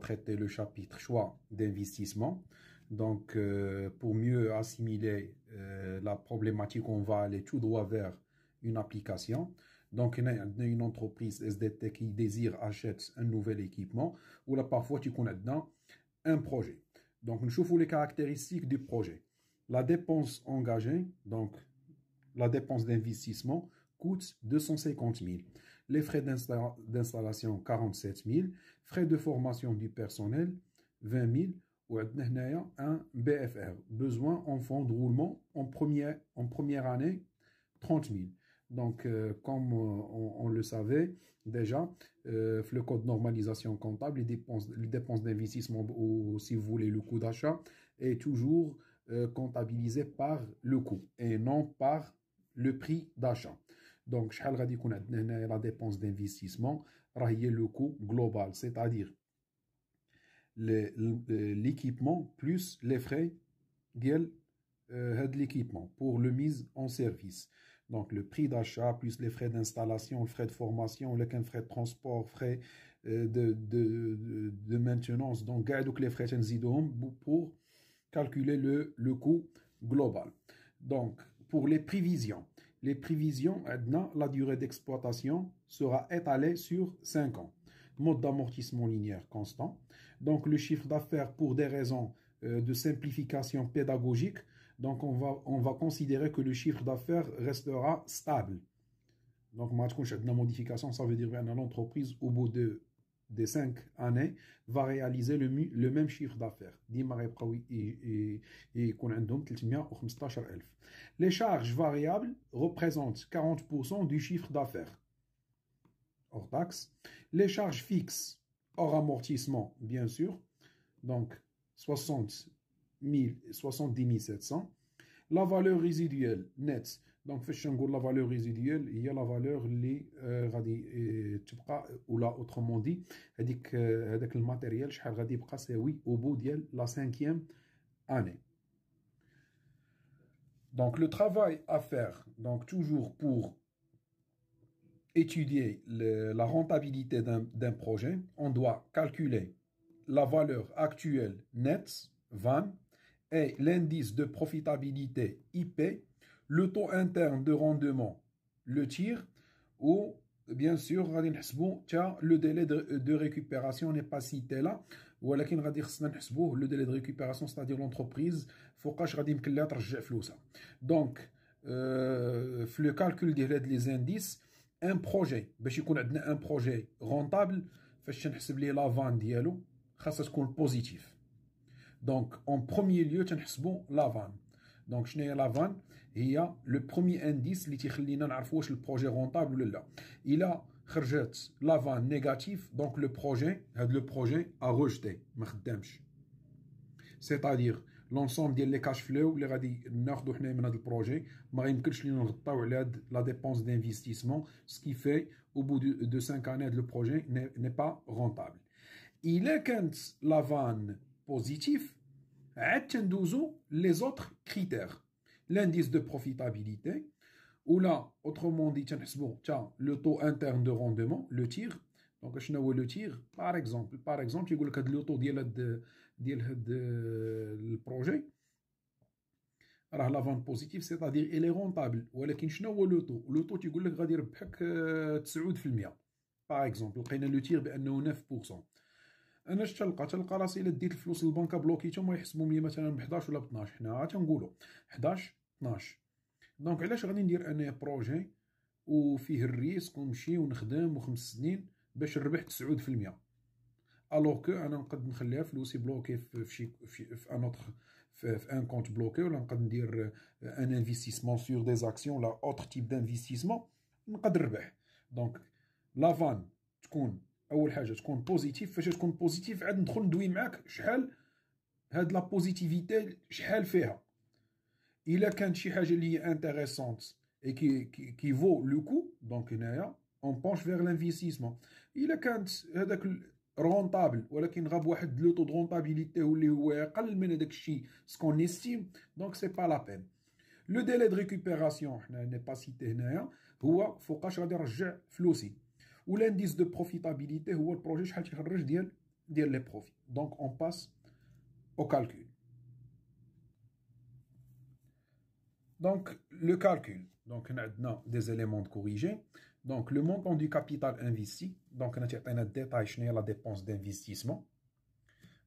traiter le chapitre choix d'investissement. Donc, pour mieux assimiler la problématique, on va aller tout droit vers une application. Donc, il y a une entreprise SDT qui désire acheter un nouvel équipement, ou là, parfois, tu connais dedans un projet. Donc, nous voyons les caractéristiques du projet. La dépense engagée, donc la dépense d'investissement, coûte 250 000. Les frais d'installation, 47 000. Frais de formation du personnel, 20 000. Ou un BFR, besoin en fonds de roulement en première année, 30 000. Donc, comme on le savait déjà, le code de normalisation comptable, les dépenses d'investissement ou, si vous voulez, le coût d'achat est toujours comptabilisé par le coût et non par le prix d'achat. Donc, la dépense d'investissement, le coût global, c'est-à-dire l'équipement plus les frais de l'équipement pour le mise en service. Donc, le prix d'achat plus les frais d'installation, le frais de formation, les frais de transport, frais de maintenance. Donc, les frais pour calculer le coût global. Donc, pour les prévisions, la durée d'exploitation sera étalée sur 5 ans. Mode d'amortissement linéaire constant. Donc, le chiffre d'affaires pour des raisons de simplification pédagogique, donc on va considérer que le chiffre d'affaires restera stable. Donc, la modification, ça veut dire que l'entreprise, au bout des 5 années, va réaliser le même chiffre d'affaires. Les charges variables représentent 40% du chiffre d'affaires hors taxe. Les charges fixes hors amortissement, bien sûr, donc 70 700. La valeur résiduelle nette, donc la valeur résiduelle, il y a la valeur ou là autrement dit, le matériel c'est oui au bout de la 5e année. Donc le travail à faire, donc toujours pour étudier la rentabilité d'un projet, on doit calculer la valeur actuelle nette, VAN, et l'indice de profitabilité IP, le taux interne de rendement, le TIR, ou bien sûr, le délai de récupération n'est pas cité là, ou le délai de récupération, c'est-à-dire l'entreprise, donc, le calcul des indices, un projet, un projet rentable, la vente dialo, ça تكون positif. Donc, en premier lieu, la vanne. Donc, la vanne, il y a le premier indice qui nous dit le projet rentable ou là. Il a la vanne négative, donc le projet a rejeté. C'est-à-dire, l'ensemble des cash flow اللي غادي ناخذو حنا من هذا البروجي ما يمكنش لينا نغطاو على la dépense d'investissement, ce qui fait au bout de 5 années le projet n'est pas rentable. Il est quand la vanne positif, les autres critères. L'indice de profitabilité, ou là, autrement dit, le taux interne de rendement, le TIR. Donc, le TIR, par exemple, il y a le taux de projet. Alors, la vente positive, c'est-à-dire, elle est rentable. Mais le taux, tu dis que 9%. Par exemple, le TIR, 9%. انا تلقى راسي الا ديت الفلوس للبنكه بلوكيتهم ويحسبوا لي مثلا ب 11 ولا ب 12 حنا تنقولوا 11 12. دونك علاش غادي ندير انا بروجي وفيه الريسك ونمشي ونخدم و5 سنين باش نربح 9%؟ الوغ كو انا نقد نخليها فلوسي بلوكي في ان كونت بلوكي، ولا نقد ندير ان انفستيسمون سور دي زاكسيون ولا اوتر تيب دانفستيسمون نقد نربح. دونك لافان تكون اول حاجه تكون بوزيتيف. فاش تكون بوزيتيف عاد ندخل ندوي معاك شحال هاد لا بوزيتيفيتي شحال فيها. الا كانت شي حاجه اللي هي انتريسونت اي كي فو لو كو، دونك هنايا اون بونش فيغ لانفستيسمون. الا كانت هذاك رونطابل ولكن غاب واحد لو طو دو رونطابيليتي واللي هو اقل من هذاك الشيء سكون استيم، دونك سي با لا بين. لو ديلي دو ريكوبيراسيون حنا ني با سيتي هنايا هو فوقاش غادي نرجع فلوسي. والانديس دو بروفيتابيليتي هو البروجي شحال تيخرج ديال ديال les profits. Donc on passe au calcul. Donc le calcul. Donc on a des éléments de corriger. Donc le montant du capital investi. Donc on a un détail sur la dépense d'investissement.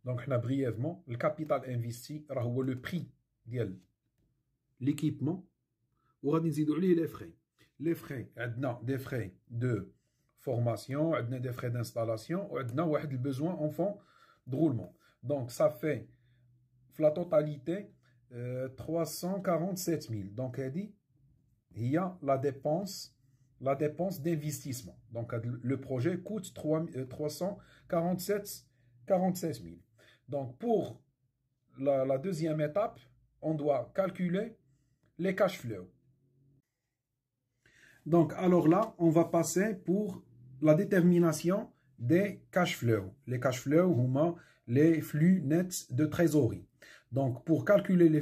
Donc on a brièvement le capital investi هو le prix ديال l'équipement. وغادي نزيدو عليه les frais. Les frais, on a des frais de formation, on a des frais d'installation, on a واحد besoin en fond de roulement. Donc ça fait la totalité 347 000. Donc il y a la dépense d'investissement. Donc le projet coûte 347 000. Donc pour la deuxième étape, on doit calculer les cash flows. Donc alors là, on va passer pour la détermination des cash flows. Les cash flows sont les flux nets de trésorerie. Donc pour calculer les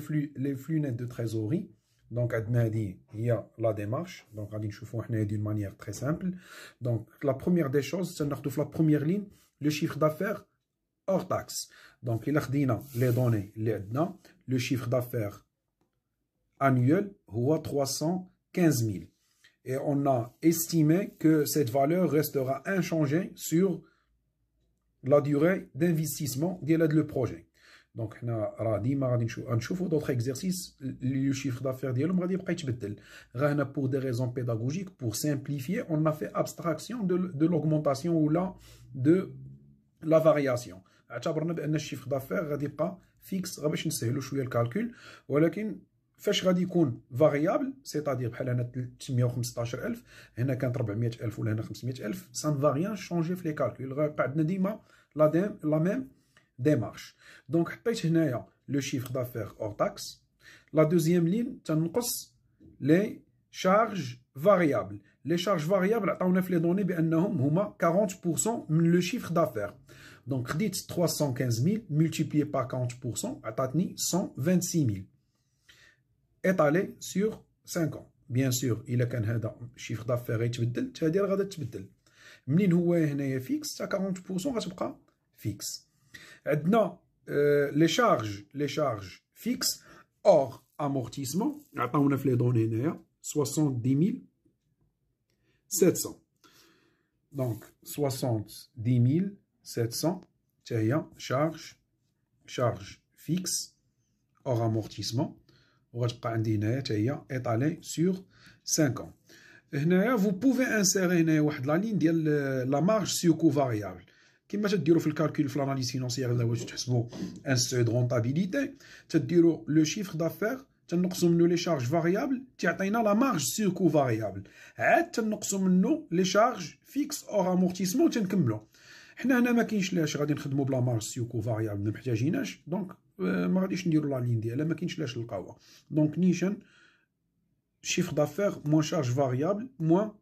flux nets de trésorerie, donc il y a la démarche. Donc on va d'une manière très simple. Donc la première des choses, c'est la première ligne, le chiffre d'affaires hors taxe. Donc il a les données, le chiffre d'affaires annuel est 315 000. Et on a estimé que cette valeur restera inchangée sur la durée d'investissement du projet. Donc, on a d'autres exercices. Le chiffre d'affaires pour des raisons pédagogiques, pour simplifier, on a fait abstraction de l'augmentation ou là de la variation. Le chiffre d'affaires est fixe, on va le calcul. فاش غادي يكون فاريابل سيتادير بحال هنا 315,000 هنا كانت 400,000 ولا هنا 500,000 سا نفا ريان شونجي في لي كالكول غيبقى عندنا ديما لا ميم ديمارش. دونك حطيت هنايا لو شيفر دافير اور تاكس. لا دوزيام لين تنقص لي شارج فاريابل. لي شارج فاريابل عطاونا في لي دوني بانهم هما 40% من لو شيفر دافير. دونك خديت 315,000 ملتيبليي بار 40% عطاتني 126,000 étalé sur 5 ans. Bien sûr, il a un chiffre d'affaires يتبدل، هذه راه غادا تتبدل. منين هو هنايا فيكس حتى 40% غتبقى فيكس. عندنا لي شارج فيكس اور امورتيسمون عطاونا في لي دوني هنايا 70,700. دونك 70,700 حتى هي شارج فيكس اور امورتيسمون. وغتبقى عندي هنايا حتى هي étalée sur 5 ans. هنايا vous pouvez insérer هنايا واحد لا لين ديال لا مارج سور كو فاريابل كما تديروا في الكالكول في لاناليز فينونسيير ولا واش تحسبوا ان سو دو رونتابيليتي تديروا لو شيفر دافير تنقصوا منه لي شارج فاريابل تعطينا لا مارج سور كو فاريابل عاد تنقصوا منه لي شارج فيكس اور امورتيسمون تنكملوا. حنا هنا ما كاينش لاش غادي نخدموا بلا مارج سور كو فاريابل ما محتاجيناش دونك ما غاديش نديروا لا لين ديالها ما كاينش لاش نلقاوها. دونك نيشان chiffre d'affaires moins charge variable moins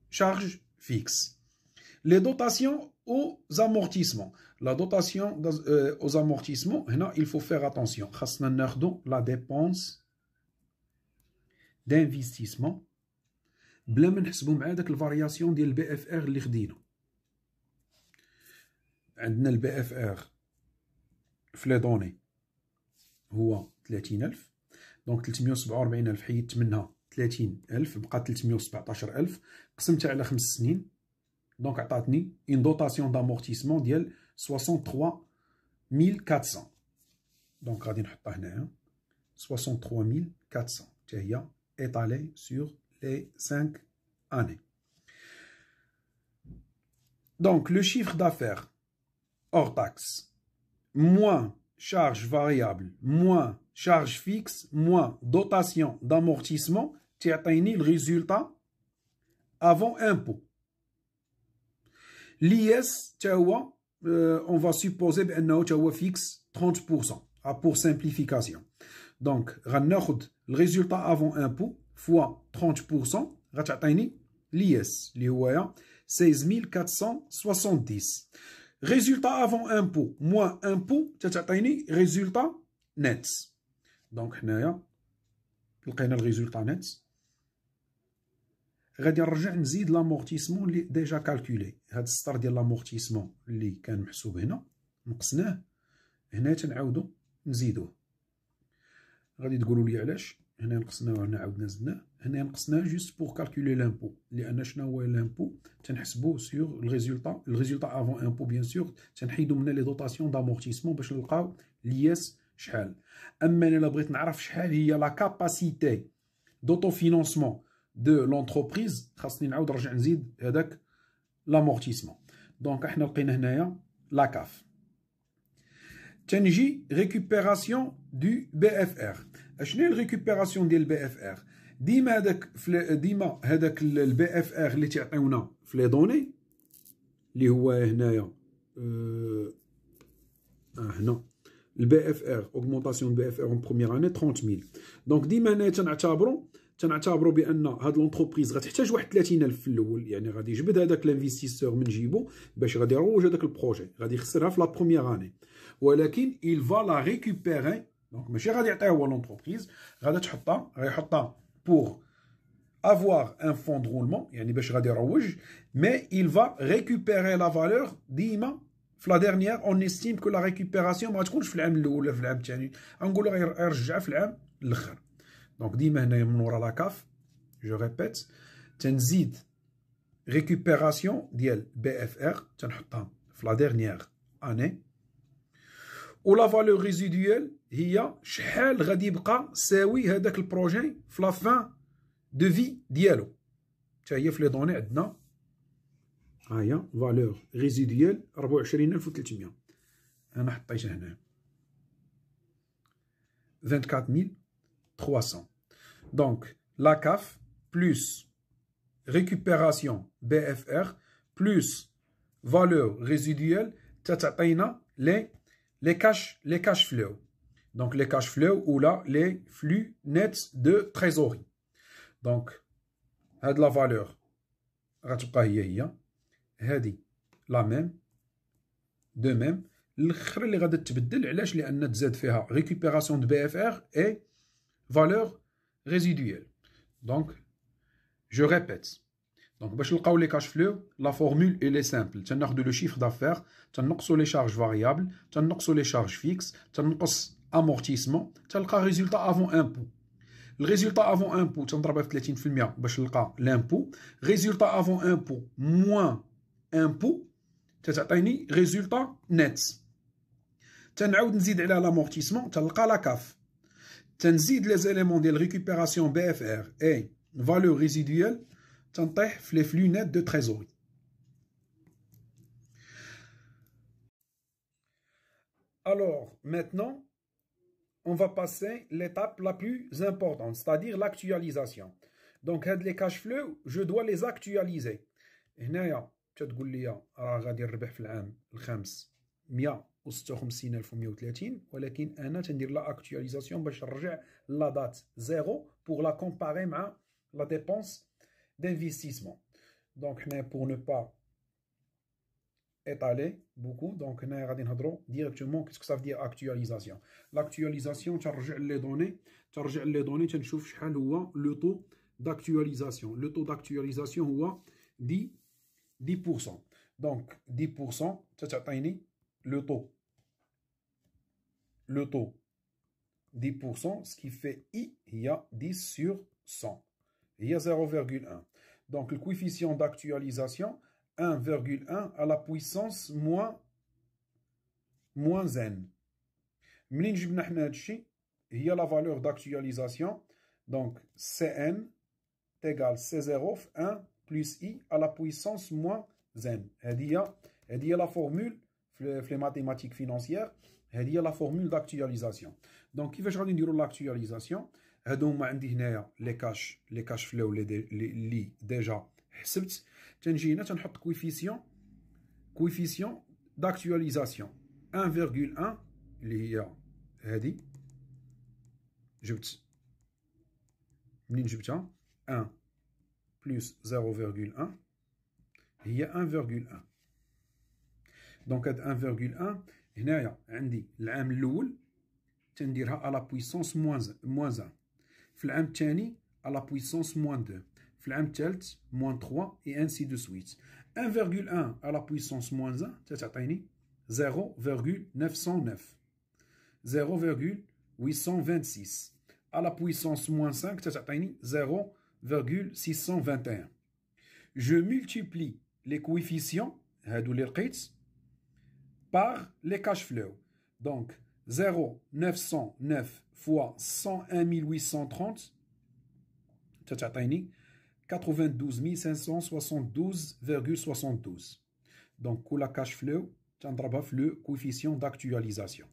charge fixe. Les dotations aux amortissements. La dotation aux amortissements, il faut faire attention. La dépense d'investissement بلا ما نحسبوا مع داك الفارياسيون ديال البي اف ار اللي خدينا. عندنا البي اف ار في لي دوني هو 30,000. دونك 347,000 حيدت منها 30,000 بقى 317,000 قسمتها على 5 سنين دونك عطاتني اون دوتاسيون دامورتيسمون ديال 63,400. دونك غادي نحطها هنايا 63,400 حتى هي étalée sur les 5 années. Donc le chiffre d'affaires hors taxe moins charge variable moins charge fixe moins dotation d'amortissement تعطيني le résultat avant impôt. l'IS تا هو on va supposer بأنه تا هو fixe 30% pour simplification. donc غناخد le résultat avant impôt fois 30% غتعطيني l'IS اللي هو 16,470. résultat avant impôt moins impôt تعطيني résultat net. دونك حنايا لقينا الريزولطا نت غادي نرجع نزيد لامورتيسمون اللي ديجا كالكولي. هاد السطر ديال لامورتيسمون اللي كان محسوب هنا نقصناه، هنا تنعاودو نزيدوه. غادي تقولوا لي علاش هنا نقصناه وهنا عاودنا زدناه؟ هنا نقصناه جوست بور كالكولي لامبو، لان شنو هو لامبو؟ تنحسبوه سور الريزولتا افون امبو بيان سور، تنحيدو منا لي دوطاسيون دامورتيسمون باش نلقاو لياس شحال. اما انا بغيت نعرف شحال هي لا كاباسيتي دوطو فينونسمون دو لونتربريز، خاصني نعاود نرجع نزيد هذاك لامورتيسمون. دونك احنا لقينا هنايا لا كاف. تنجي ريكوبيراسيون دو بي اف ار. اشنو هي الريكوبيراسيون ديال البي اف ار؟ ديما هذاك البي اف ار اللي تعطيونا في لي دوني اللي هو هنايا هنا البي اف ار اوغمونطاسيون بي اف ار اون بروميير اني 30000. دونك ديما هنايا تنعتبروا بان هاد لونتربريز غتحتاج واحد 30000 في الاول، يعني غادي يجبد هذاك الانفستيسور من جيبو باش غادي يروج هذاك البروجي، غادي يخسرها في لا بروميير اني، ولكن il va la récupérer. دونك ماشي غادي يعطيها هو لونتربريز، غادي يحطها بور avoir un fonds de roulement، يعني باش غادي يروج، mais il va récupérer la valeur ديما في لا ديرنيير. اون استيم كو لا ريكوبيراسيون ما تكونش في العام الاول ولا في العام الثاني، غنقولوا غيرجعها في العام الاخر. دونك ديما هنايا من ورا لا كاف جو ريبيت تنزيد ريكوبيراسيون ديال بي اف ار تنحطها في لا ديرنيير اني، و لا فالور ريزيدويال هي شحال غادي يبقى ساوي هذاك البروجي في لا فان دو في ديالو. حتى هي في لي دوني عندنا ها هي فالور ريزيدويال 24300، انا حطيتها هنا 24300. دونك لا كاف بلس ريكوبيراسيون بي اف ار بلس فالور ريزيدويال تعطينا les cash flow. Donc les cash flow ou là les flux nets de trésorerie. Donc هاد la valeur غتبقى هي هادي لا ميم دو ميم. الاخر اللي غادي تبدل علاش؟ لان تزاد فيها récupération de BFR et valeur résiduelle. Donc je répète. Donc باش نلقاو لي كاش فلو لا فورمول اي سامبل، تناخذوا لو شيفر دافير، تنقصوا لي شارج فاريابل، تنقصوا لي شارج فيكس، تنقص امورتيسمون، تلقى ريزولتا افون امبو. الريزولتا افون امبو تنضربها في 30% باش نلقى لامبو. ريزولتا افون امبو موان امبو تعطيني ريزولتا نت. تنعاود نزيد على لامورتيسمون تلقى لا كاف. تنزيد لي زيليمون ديال ريكوبيراسيون بي اف ار اي فالور ريزيدويال تنطيح في لي فلو نت دو تريزوري. Alors, maintenant, on va passer l'étape la plus importante, c'est-à-dire l'actualisation. Donc, les cash flow, je dois les actualiser. هنايا تتقول لي راه غادي نربح في العام الخامس 156130، ولكن انا تندير لا اكtualisation باش نرجع لا دات زيرو pour la comparer مع la dépense d'investissement. Donc, pour ne pas étaler beaucoup, donc غادي نهضروا directement qu'est-ce que ça veut dire actualisation. L'actualisation ترجع لي دوني تنشوف شحال هو لو طو d'actualisation. Le taux d'actualisation هو 10%. Donc 10% تعطيني le taux 10%, ce qui fait I هي 10 sur 100 هي 0,1. Donc le coefficient d'actualisation 1,1 à la puissance moins n. منين جبنا حنا هادشي؟ هي la valeur d'actualisation. Donc Cn égale C0 في 1 plus I à la puissance moins n. هذه هي la formule في les mathématiques financières. هذه هي la formule d'actualisation. Donc كيفاش غادي نديرو l'actualisation؟ هادو هما عندي هنايا لي كاش فلو اللي ديجا حسبت. تنجي هنا تنحط كويفيسيون داكتواليزاسيون 1,1 اللي هي هادي. جبت منين جبتها؟ 1 بلس 0,1 هي 1,1. دونك هاد 1,1 هنايا عندي العام الاول تنديرها على بويسونس موان 1، في العام الثاني على بويسونس موان 2، في العام الثالث moins 3 et ainsi de suite. 1,1 à la puissance moins 1 تعطيني 0,909 0,826 à la puissance moins 5 تعطيني 0,621. Je multiplie les coefficients هادو اللي لقيت par les cash flow. Donc 0,909 fois 101 830 تعطيني 92 572,72. Donc كل cash flow تنضربها في le coefficient d'actualisation.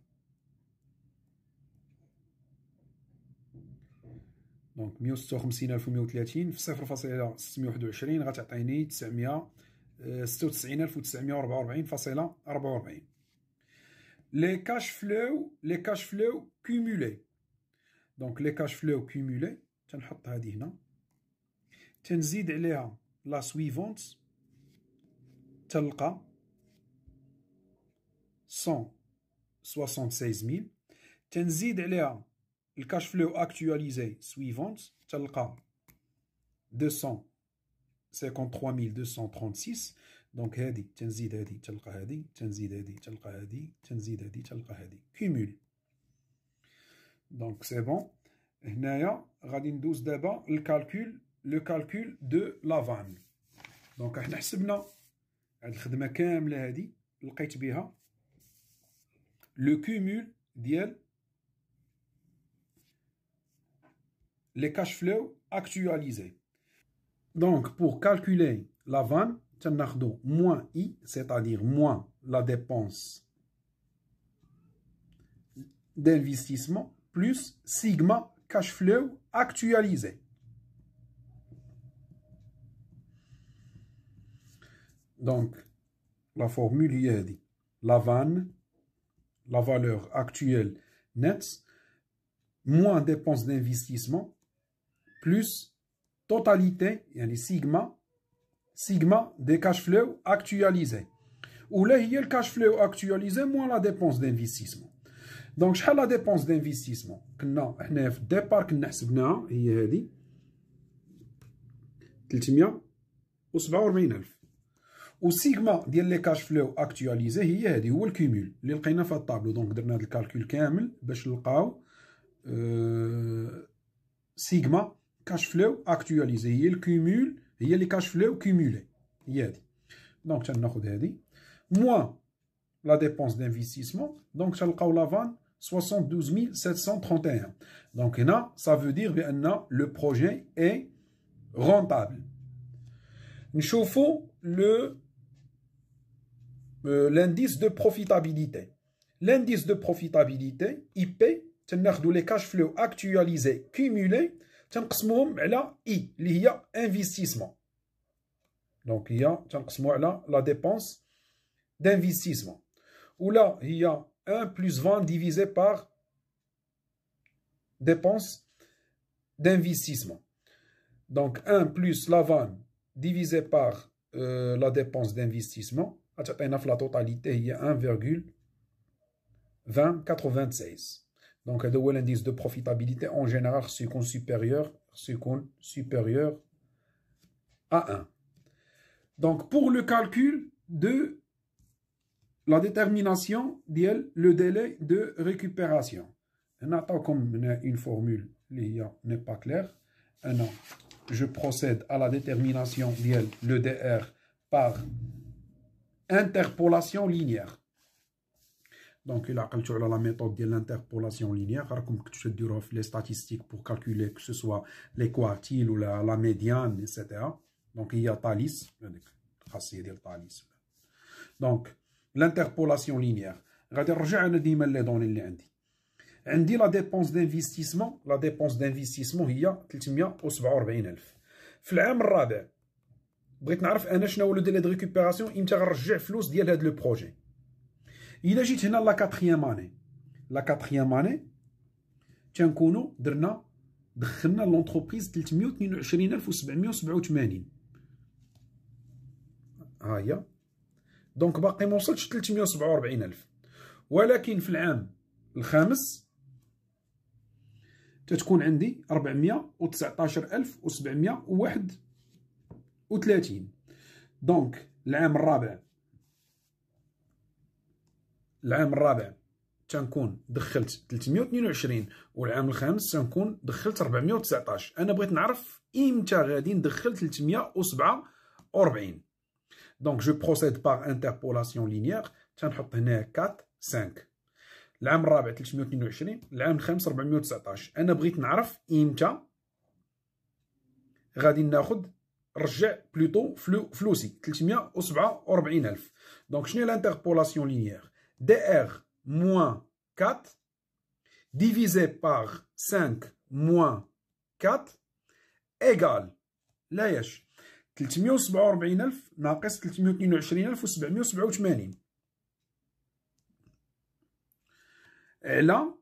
دونك 156130 في 0.621 غتعطيني 996,944,44. Les cash flow cumulés. Donc les cash flow cumulés تنحط هذه هنا تنزيد عليها لا سويفونت تلقى 176,000 تنزيد عليها الكاش فلو اكtualisé سويفونت تلقى 253,236. دونك هذه تنزيد هذه تلقى هذه تنزيد هذه تلقى هذه تنزيد هذه تلقى هذه كومول. دونك سي بون. هنايا غادي ندوز دابا الكالكول لو كالكول دو لافان. دونك احنا حسبنا هاد الخدمه كامله هادي لقيت بها لو كومول ديال les cash flow actualisés. Donc, pour calculer la vanne, تناخدو moins I, c'est-à-dire moins la dépense d'investissement, plus sigma cash flow actualisé. Donc, la formule est dit, la vanne, la valeur actuelle nette, moins dépenses d'investissement, plus totalité, yani sigma des cash flow actualisés. Ou là, il y a le cash flow actualisé moins la dépense d'investissement. Donc, شحال la dépense d'investissement كنا حنا في الديبار كنا حسبناها هي هذه 347,000 و سيغما ديال لي كاش فلو اكtualisé هي هذه هو الكومول اللي لقينا في الطابلو. دونك درنا هذا الكالكول كامل باش نلقاو سيغما كاش فلو actualisé هي الكومول هي لي كاش فلو كومولي هي هذه. دونك تناخذ هذه موان لا ديبونس d'investissement. دونك تلقاو لافان 72,731. Donc هنا ça veut dire بأن le projet est rentable. نشوفوا l'indice de profitabilité. L'indice de profitabilité IP تناخذوا les cash flow actualisés cumulés تنقسموهم على I اللي هي investissement. Donc هي تنقسموا على la dépense d'investissement. Ou là il y a 1 plus 20 divisé par dépense d'investissement. Donc 1 plus la vanne divisé par la dépense d'investissement. La totalité il y a 1,2096. Donc l'indice de profitabilité en général supérieur à 1. Donc pour le calcul de la détermination ديال le délai de récupération. نعطيكم une formule اللي هي n'est pas claire. Je procède à la détermination ديال le DR par interpolation linéaire. Donc il a calculé la méthode de l'interpolation linéaire. راكم كنتو تديروها في les statistiques pour calculer que ce soit les quartiles ou la médiane etc. Donc il y a Thalys هذيك الخاصيه ديال Thalys. Donc l'interpolation linéaire. غادي نرجع انا ديما لي دوني اللي عندي لا ديبونس دانفستيسمون. لا ديبونس دانفستيسمون هي 347,000. في العام الرابع بغيت نعرف انا شنو هو لو ديلي دو ريكوبيراسيون امتى غنرجع فلوس ديال هاد لو بروجي. الا جيت هنا لا كاتريام اني تنكونوا دخلنا لونتربريز 322,787. ها هي. دونك باقي ما وصلتش 347,000. ولكن في العام الخامس تتكون عندي 419,701 32. دونك العام الرابع تنكون دخلت 322 والعام الخامس تنكون دخلت 419. انا بغيت نعرف امتى غادي ندخل 347. دونك جو بروسيد باغ انتربولاسيون لينيير. تنحط هنا 4 5. العام الرابع 322، العام الخامس 419. انا بغيت نعرف امتى غادي ناخد رجع بلوتو فلوسي 347,000. دونك شنو هي الانتربولاسيون لينيير؟ دي ار موان 4 divisé par 5 moins 4 égale لا ياش 347,000 ناقص 322,787 على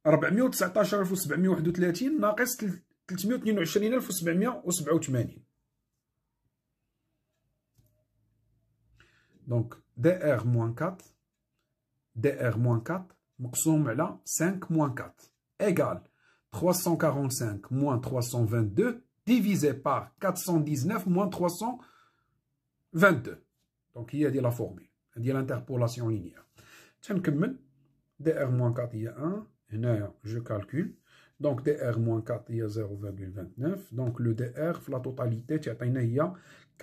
419,731 ناقص 322,787. دونك دي ار موان 4 دي ار موان 4 مقسوم على 5 موان 4 égale 345 moins 322 divisé par 419 moins 322. دونك هي هادي لا فورمول، هادي لانتربولاسيون لينيير. تنكمل دي ار موان 4 هي 1. هنايا جو كالكول. دونك دي ار موان 4 هي 0,29. دونك لو دي ار في لا توتاليتي تعطينا هي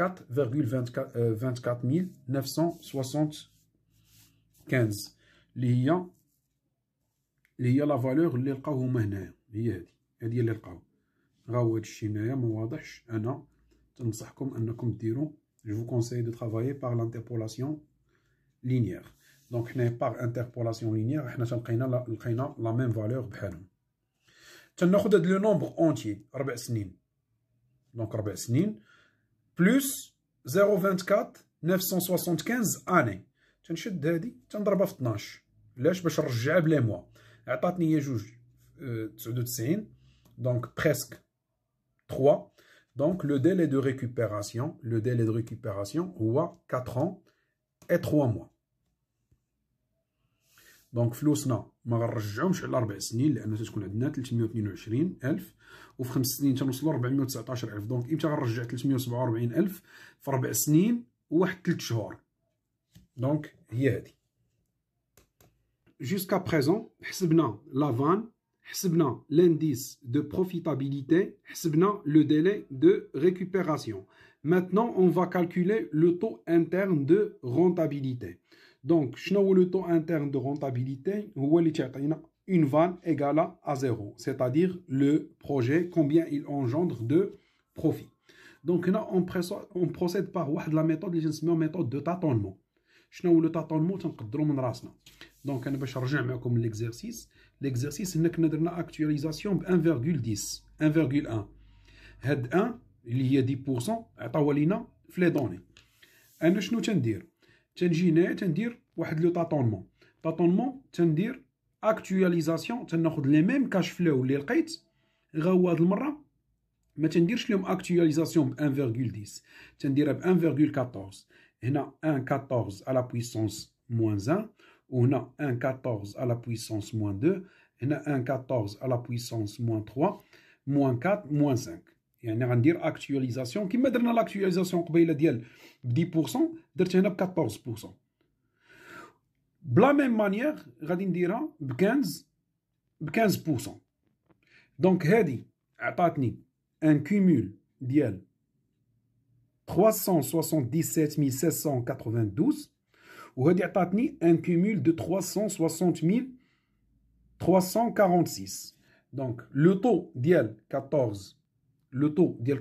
4,24,975 اللي هي لا فالور اللي لقاوه هما هنايا. هي هادي اللي لقاو. راهو هادشي هنايا ما واضحش. انا تنصحكم انكم ديروا جو فو كونساي دو ترافايي باغ لانتربولاسيون لينيير. دونك حنايا باغ انتربولاسيون لينيير حنا لقينا لا ميم فالور بحالهم. تناخد هاد لو نومبر اونتيي 4 سنين. دونك 4 سنين بلوس 0,24 975 اني. تنشد هادي تنضربها في 12. علاش؟ باش نرجعها بلي موا. عطاتني هي 2,99. دونك بريسك 3. دونك لو ديلي دو ريكوبيراسيون هو 4 ans et 3 mois. دونك فلوسنا ما غنرجعهمش على 4 سنين لان تتكون عندنا 322,000 وفي 5 سنين تنوصلوا 419,000. دونك امتى غنرجع 347,000؟ في 4 سنين وواحد 3 شهور. دونك هي هادي. جوسكا بريزون حسبنا لافان، حسبنا l'indice de profitabilité, حسبنا le délai de récupération. Maintenant, on va calculer le taux interne de rentabilité. Donc, شنو هو le taux interne de rentabilité؟ هو اللي تعطينا une vanne égale à 0, c'est-à-dire le projet combien il engendre de profit. Donc هنا on procède par واحد la méthode اللي تنسميوها méthode de tâtonnement. شنو هو لو تاتونمون؟ تنقدروا من راسنا. دونك انا باش نرجع معكم ليكزارسيس هنا كنا درنا اكتواليزاسيون ب 1,10 1,1. هاد 1 اللي هي 10% عطاوها لينا في لي دوني. انا شنو تندير؟ تنجي هنايا تندير واحد لو تاتونمون تندير اكتواليزاسيون. تناخذ لي ميم كاش فلو اللي لقيت، غا هو هاد المره ما تنديرش لهم اكتواليزاسيون ب 1,10، تنديرها ب 1,14. هنا 1,14 à la puissance moins 1 وهنا 1,14 à la puissance moins 2. هنا 1,14 à la puissance moins 3 moins 4 moins 5. يعني غندير اكتواليزاسيون كيما درنا لاكتواليزاسيون قبيله ديال ب 10%، درت هنا ب 14%. بلا ميم مانيير غادي نديرها ب 15%. دونك هادي عطاتني ان كومول ديال 377,692 وهادي عطاتني ان كومول دو 360,346. دونك لو طو ديال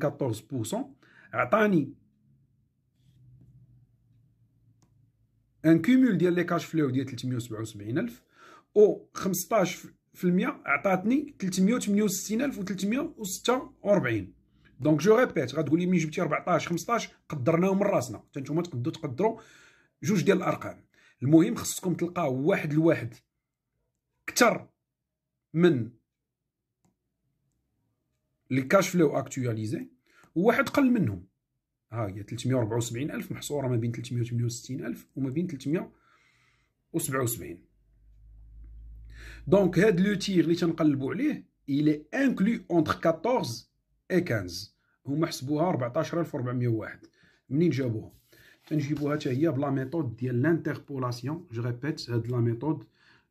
14% عطاني ان كومول ديال لي كاش فلو ديال 377,000 و 15% عطاتني 368,346. دونك جو ريبيت. غتقول لي ملي جبتي 14 15 قدرناهم من راسنا، حتى نتوما تقدروا جوج ديال الارقام. المهم خصكم تلقاو واحد لواحد كثر من لي كاش فلو اكتواليزي وواحد قل منهم. ها هي 374,000 محصوره ما بين 368,000 وما بين 377. دونك هاد لو تير اللي تنقلبوا عليه il est inclus entre 14 et 15. هما حسبوها 14401. منين جابوها؟ تنجيبوها حتى هي بلا ميثود ديال لانتربولاسيون. جو ريبيت، هاد لا ميثود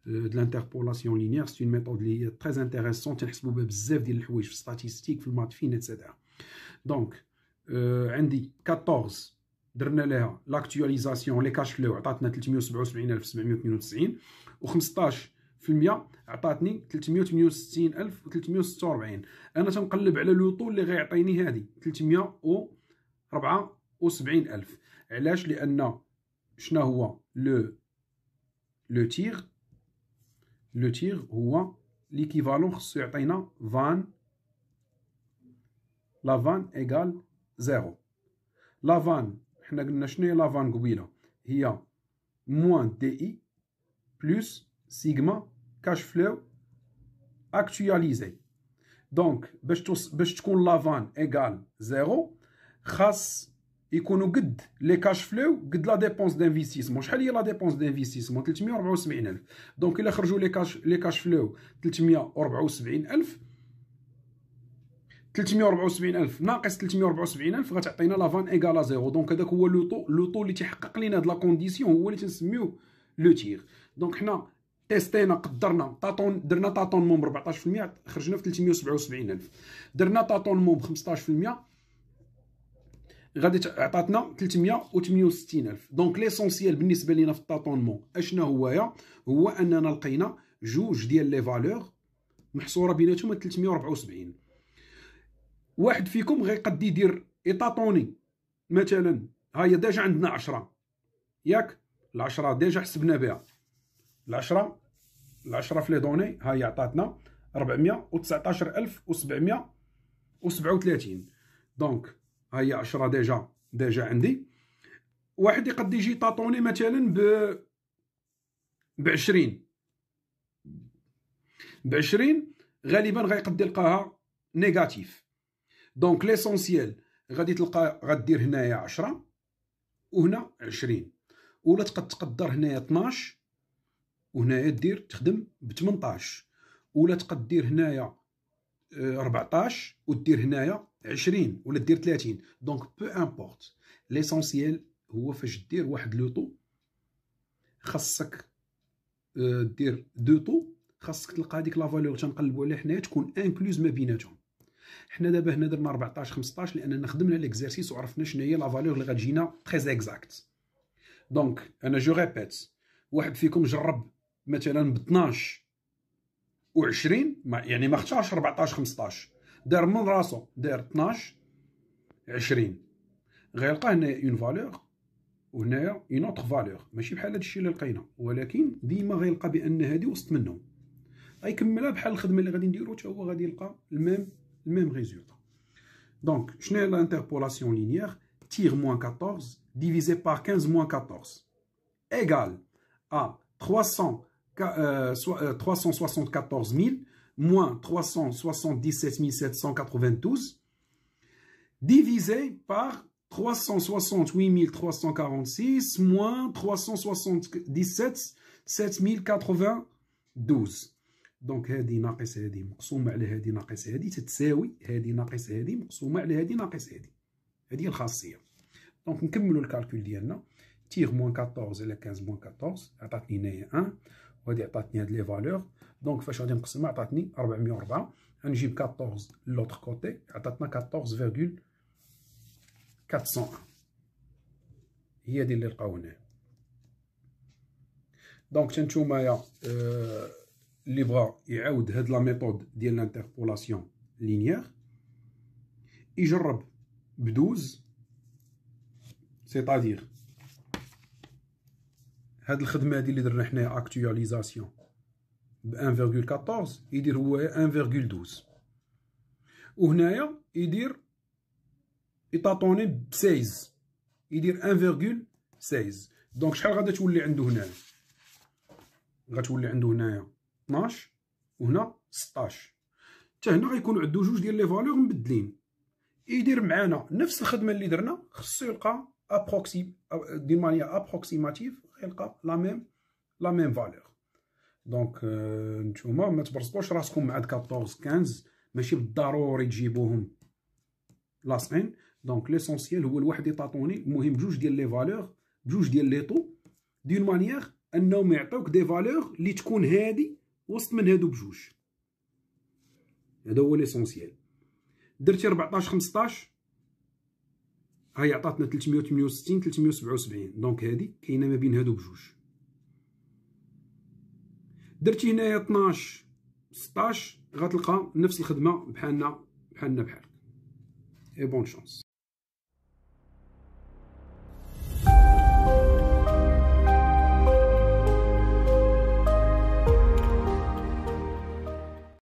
de l'interpolation linéaire, c'est une méthode qui est très intéressante. تنحسبوا بها بزاف ديال الحوايج في الستاتيستيك، في المات فين اتسيتيرا. دونك عندي 14 درنا لها لاكتواليزاسيون لي كاش فلو، عطاتنا 377792، و15% عطاتني 368346. انا تنقلب على لوطو اللي غيعطيني هذه 374000. علاش؟ لان شنو هو لو تيغ؟ لو تيغ هو ليكيفالون، خصو يعطينا فان، لا فان ايكال 0. لا فان حنا قلنا شنو هي لا فان قبيله؟ هي موان دي اي بلس سيغما كاش فلو اكتواليزي. دونك باش تكون لا فان ايكال 0 خاص يكونوا قد لي كاش فلو قد لا ديبونس دانفيستيسمون. شحال هي لا ديبونس دانفيستيسمون؟ 374000. دونك الا خرجوا لي كاش فلو 374000، 374000 ناقص 374000 غتعطينا لا فان ايكالا 0. دونك هذاك هو لوطو اللي تيحقق لينا هاد لا كونديسيون، هو اللي تنسميوه لو تيغ. دونك حنا تيستينا، قدرنا درنا طاطونمون ب 14%، خرجنا في 377000. درنا طاطونمون ب 15%، غادي عطاتنا 368000. دونك ليسونسيال بالنسبه لينا في الطاطونمون اشنا هويا؟ هو اننا لقينا جوج ديال لي فالور محصوره بيناتهم 374. واحد فيكم غيقد يدير يطاطوني مثلا، ها هي ديجا عندنا 10 ياك، ال10 ديجا حسبنا بها، ال10 في لي دوني ها هي عطاتنا 419737. دونك ها هي 10 ديجا عندي. واحد يقد يجي طاطوني مثلا ب 20 غالبا غيقد يلقاها نيجاتيف. دونك ليسونسيال غادي تلقى غدير هنايا 10 وهنا 20، ولا تقدر هنايا 12 وهنايا دير تخدم ب 18، ولا تقدر هنايا 14 ودير هنايا 20 ولا دير 30. دونك بو امبورت، ليسونسيال هو فاش دير واحد لوطو خاصك دير دو طو، خاصك تلقى هذيك لا فالور تنقلبوا عليها حنايا تكون انكلوز ما بيناتهم. حنا دابا هنا درنا 14 15 لاننا خدمنا ليكزارسيس وعرفنا شنو هي لا فالور اللي غتجينا تري اكزاكت. دونك انا جو ريبيت، واحد فيكم جرب مثلا ب 12 و20، يعني ما اختارش 14 15، دار من راسو دار 12 20، غيلقى هنايا اون فالور وهنايا اون اوتر فالور ماشي بحال هادشي اللي لقينا، ولكن ديما غيلقى بان هادي وسط منهم. غيكملها بحال الخدمه اللي غادي نديرو حتى هو غادي يلقى الميم ريزولتا. دونك شنو هي لانتربولاسيون لينيير؟ تيغ موان 14 divisé par 15 moins 14 égale à 374 000 moins 377 792 divisé par 368 346 moins 377 7092. دونك هادي ناقص هادي مقسومه على هادي ناقص هادي تتساوي هادي ناقص هادي مقسومه على هادي ناقص هادي. هادي هي الخاصيه. دونك نكملوا الكالكول ديالنا. تيغ موان 14 على 15 موان 14 عطاتني هنايا 1، وهادي عطاتني هاد لي فالور. دونك فاش غادي نقسمها عطاتني 404. غنجيب 14 لوطر كوتي عطاتنا 14,401. هي هادي اللي لقاو هنايا. دونك تنتومايا اللي بغا يعاود هاد لا ميثود ديال لانتربولاسيون لينيير يجرب ب12، سيتادير هاد الخدمه هادي اللي درنا حنايا اكتواليزاسيون ب 1,14 يدير هو 1,12، وهنايا يدير يطاطوني ب 16 يدير 1,16. دونك شحال غادا تولي عنده هنايا؟ غتولي عنده هنايا 12 وهنا 16. حتى هنا غيكونوا عنده جوج ديال لي فالور مبدلين. يدير معانا نفس الخدمه اللي درنا، خصو يلقى ابروكسي دي مانيير ابروكسيماتيف، غيلقى لا ميم فالور. دونك نتوما ما تبرزطوش راسكم مع 14 15، ماشي بالضروري تجيبوهم لاصقين. دونك ليسونسيال هو الواحد يطاطوني المهم بجوج ديال لي فالور بجوج ديال لي طو دون مانيير انهم يعطيوك دي فالور اللي تكون هادي وسط من هادو بجوج. هذا هو ليسونسيال. درتي 14 15 هاي عطاتنا 368 377 دونك هادي كاينه ما بين هادو بجوج. درتي هنايا 12 16 غتلقى نفس الخدمه بحالنا بحالك. اي بون شانس.